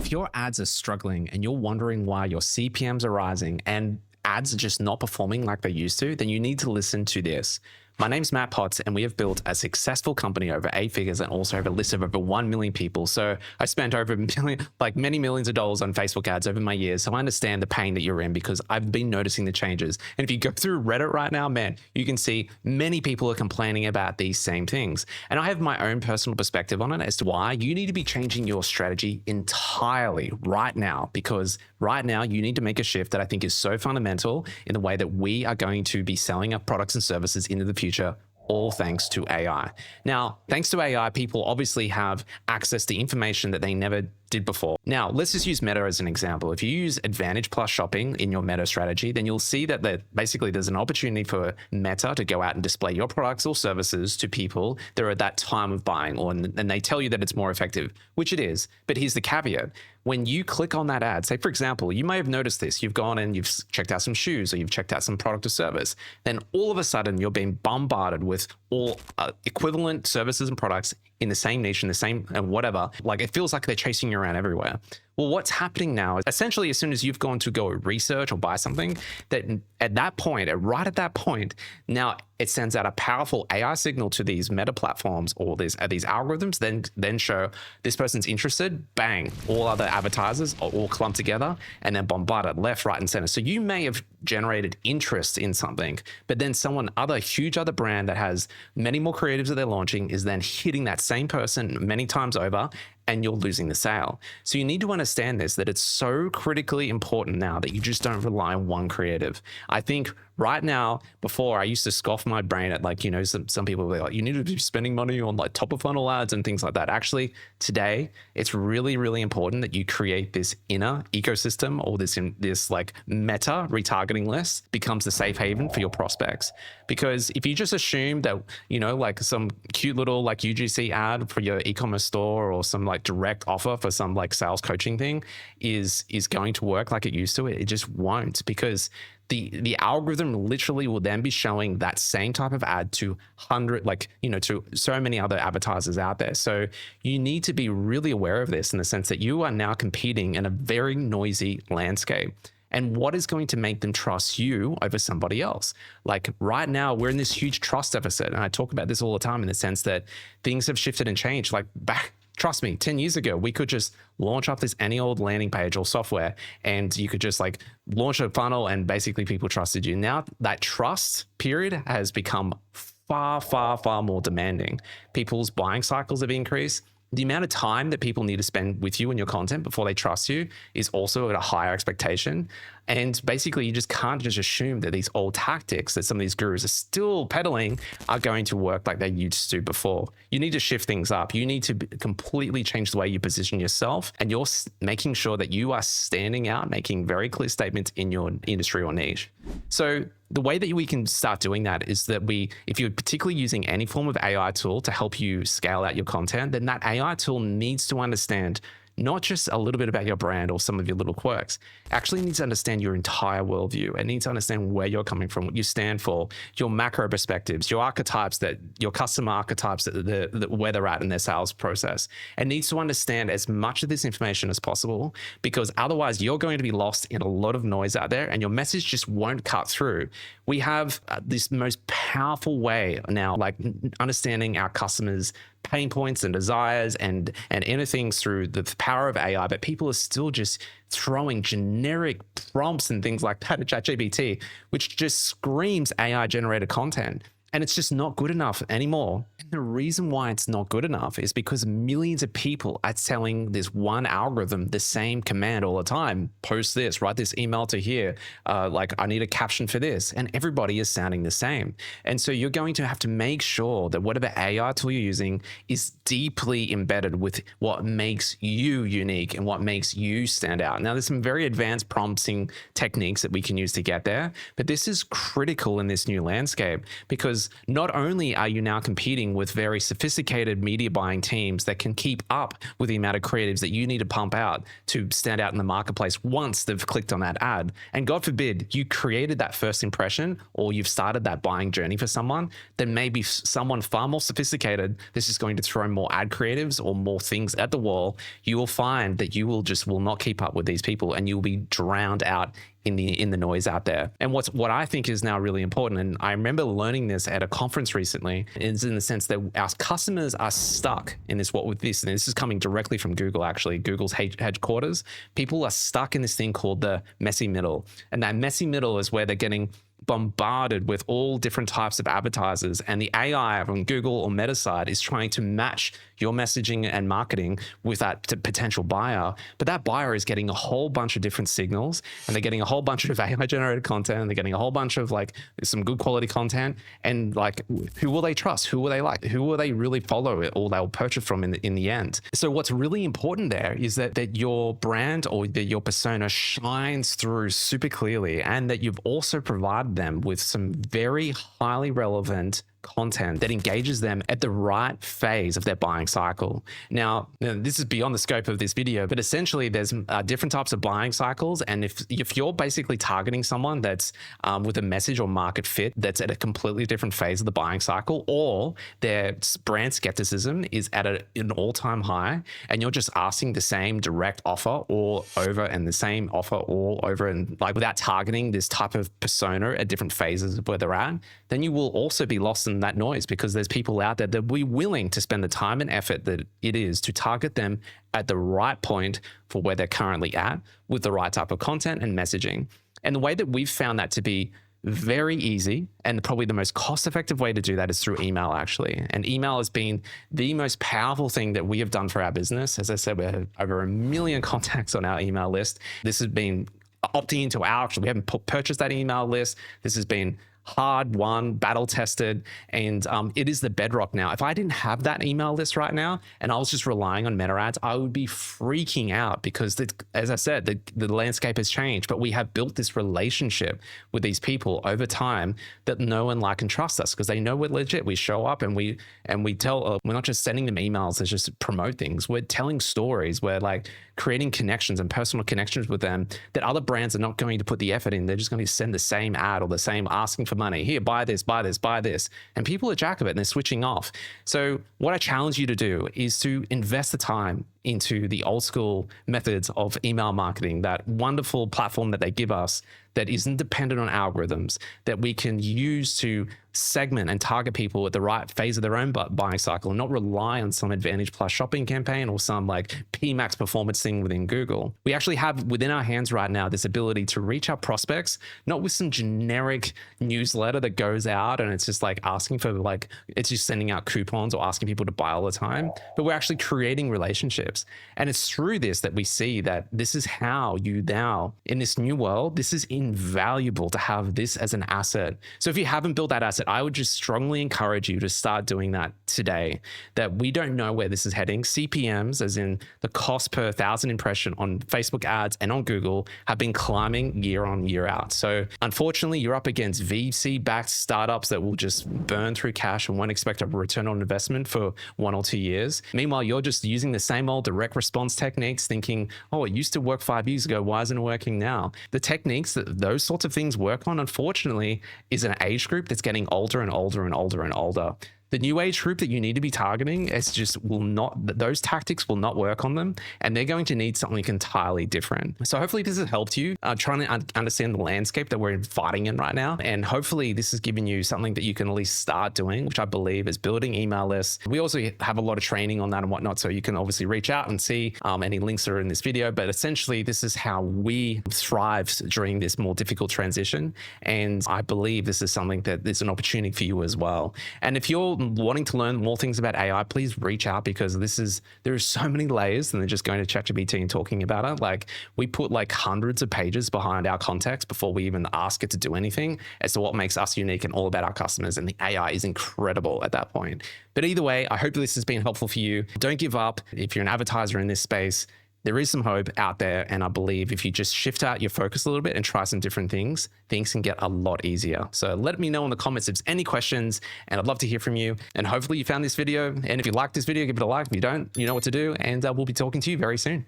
If your ads are struggling and you're wondering why your CPMs are rising and ads are just not performing like they used to, then you need to listen to this. My name's Matt Potts, and we have built a successful company over 8 figures and also have a list of over 1 million people. So I spent over many millions of dollars on Facebook ads over my years. So I understand the pain that you're in because I've been noticing the changes. And if you go through Reddit right now, man, you can see many people are complaining about these same things. And I have my own personal perspective on it as to why you need to be changing your strategy entirely right now, because right now you need to make a shift that I think is so fundamental in the way that we are going to be selling our products and services into the future, all thanks to AI. Now, thanks to AI, people obviously have access to information that they never did before. Now, let's just use Meta as an example. If you use Advantage Plus shopping in your Meta strategy, then you'll see that basically there's an opportunity for Meta to go out and display your products or services to people that are at that time of buying, and they tell you that it's more effective, which it is. But here's the caveat. When you click on that ad, say, for example, you may have noticed this. You've gone and you've checked out some shoes or you've checked out some product or service. Then all of a sudden, you're being bombarded with all equivalent services and products in the same niche, in the same whatever. Like, it feels like they're chasing you around everywhere. Well, what's happening now is essentially as soon as you've gone to go research or buy something, that at that point, right at that point, now it sends out a powerful AI signal to these meta platforms or these algorithms, then show this person's interested, bang, all other advertisers are all clumped together and then bombarded left, right, and center. So you may have generated interest in something, but then huge other brand that has many more creatives that they're launching is then hitting that same person many times over, and you're losing the sale. So you need to understand this, that it's so critically important now that you just don't rely on one creative. I think right now, before I used to scoff my brain at some people will be like, you need to be spending money on like top of funnel ads and things like that. Actually, today, it's really, really important that you create this inner ecosystem, or this like meta retargeting list becomes the safe haven for your prospects. Because if you just assume that, like some cute little like UGC ad for your e-commerce store or some like direct offer for some like sales coaching thing is going to work like it used to, it just won't, because the algorithm literally will then be showing that same type of ad to to so many other advertisers out there. So you need to be really aware of this in the sense that you are now competing in a very noisy landscape. And what is going to make them trust you over somebody else? Like right now, we're in this huge trust deficit. And I talk about this all the time in the sense that things have shifted and changed. Like trust me, 10 years ago, we could just launch up this any old landing page or software, and you could just like launch a funnel and basically people trusted you. Now that trust period has become far, far, far more demanding. People's buying cycles have increased. The amount of time that people need to spend with you and your content before they trust you is also at a higher expectation. And basically, you just can't just assume that these old tactics that some of these gurus are still peddling are going to work like they used to before. You need to shift things up. You need to completely change the way you position yourself, and you're making sure that you are standing out, making very clear statements in your industry or niche. So the way that we can start doing that is that if you're particularly using any form of AI tool to help you scale out your content, then that AI tool needs to understand not just a little bit about your brand or some of your little quirks. Actually needs to understand your entire worldview. It needs to understand where you're coming from, what you stand for, your macro perspectives, your archetypes, your customer archetypes, where they're at in their sales process. It needs to understand as much of this information as possible, because otherwise you're going to be lost in a lot of noise out there and your message just won't cut through. We have this most powerful way now, like understanding our customers' pain points and desires and inner things through the power of AI, but people are still just throwing generic prompts and things like that at ChatGPT, which just screams AI generated content. And it's just not good enough anymore. And the reason why it's not good enough is because millions of people are telling this one algorithm the same command all the time. Post this, write this email to here. Like I need a caption for this. And everybody is sounding the same. And so you're going to have to make sure that whatever AI tool you're using is deeply embedded with what makes you unique and what makes you stand out. Now, there's some very advanced prompting techniques that we can use to get there, but this is critical in this new landscape because because not only are you now competing with very sophisticated media buying teams that can keep up with the amount of creatives that you need to pump out to stand out in the marketplace once they've clicked on that ad. And God forbid you created that first impression or you've started that buying journey for someone, then maybe someone far more sophisticated that's just going to throw more ad creatives or more things at the wall. You will find that you will not keep up with these people and you'll be drowned out in the noise out there. And what I think is now really important, and I remember learning this at a conference recently, is in the sense that our customers are stuck in this, and this is coming directly from Google, actually, Google's headquarters. People are stuck in this thing called the messy middle. And that messy middle is where they're getting bombarded with all different types of advertisers, and the AI from Google or Meta side is trying to match your messaging and marketing with that potential buyer. But that buyer is getting a whole bunch of different signals, and they're getting a whole bunch of AI generated content, and they're getting a whole bunch of some good quality content. And who will they trust? Who will they like? Who will they really follow it, or they'll purchase from in the end? So what's really important there is that your brand or that your persona shines through super clearly, and that you've also provided them with some very highly relevant content that engages them at the right phase of their buying cycle. Now, this is beyond the scope of this video, but essentially there's different types of buying cycles. And if you're basically targeting someone that's with a message or market fit that's at a completely different phase of the buying cycle, or their brand skepticism is at an all-time high, and you're just asking the same direct offer all over and the same offer all over, and without targeting this type of persona at different phases of where they're at, then you will also be lost in that noise, because there's people out there that will be willing to spend the time and effort that it is to target them at the right point for where they're currently at with the right type of content and messaging. And the way that we've found that to be very easy, and probably the most cost-effective way to do that, is through email, actually. And email has been the most powerful thing that we have done for our business. As I said, we have over 1 million contacts on our email list. This has been opting into we haven't purchased that email list. This has been hard won, battle tested, and it is the bedrock now. If I didn't have that email list right now and I was just relying on Meta ads, I would be freaking out, because as I said, the landscape has changed, but we have built this relationship with these people over time that no one can trust us, because they know we're legit. We show up and we tell, we're not just sending them emails to just promote things. We're telling stories. We're creating connections and personal connections with them that other brands are not going to put the effort in. They're just going to send the same ad or the same asking for money. Here, buy this, buy this, buy this. And people are jack of it and they're switching off. So what I challenge you to do is to invest the time into the old school methods of email marketing, that wonderful platform that they give us that isn't dependent on algorithms, that we can use to segment and target people at the right phase of their own buying cycle, and not rely on some Advantage Plus shopping campaign or some PMax performance thing within Google. We actually have within our hands right now this ability to reach our prospects, not with some generic newsletter that goes out and it's just asking for it's just sending out coupons or asking people to buy all the time, but we're actually creating relationships. And it's through this that we see that this is how you now, in this new world, this is invaluable to have this as an asset. So if you haven't built that asset, I would just strongly encourage you to start doing that today. That we don't know where this is heading. CPMs, as in the cost per 1,000 impression on Facebook ads and on Google, have been climbing year on year out. So unfortunately, you're up against VC-backed startups that will just burn through cash and won't expect a return on investment for 1 or 2 years. Meanwhile, you're just using the same old direct response techniques, thinking, oh, it used to work 5 years ago. Why isn't it working now? The techniques that those sorts of things work on, unfortunately, is an age group that's getting older and older and older and older. The new age group that you need to be targeting those tactics will not work on them, and they're going to need something entirely different. So hopefully this has helped you trying to understand the landscape that we're fighting in right now. And hopefully this has given you something that you can at least start doing, which I believe is building email lists. We also have a lot of training on that and whatnot, so you can obviously reach out and see any links are in this video. But essentially, this is how we thrive during this more difficult transition. And I believe this is something that is an opportunity for you as well. And if you're wanting to learn more things about AI, please reach out, because there are so many layers than just going to ChatGPT and talking about it. We put hundreds of pages behind our context before we even ask it to do anything as to what makes us unique and all about our customers. And the AI is incredible at that point. But either way, I hope this has been helpful for you. Don't give up. If you're an advertiser in this space, there is some hope out there. And I believe if you just shift out your focus a little bit and try some different things, things can get a lot easier. So let me know in the comments if there's any questions, and I'd love to hear from you. And hopefully you found this video. And if you like this video, give it a like. If you don't, you know what to do. And we'll be talking to you very soon.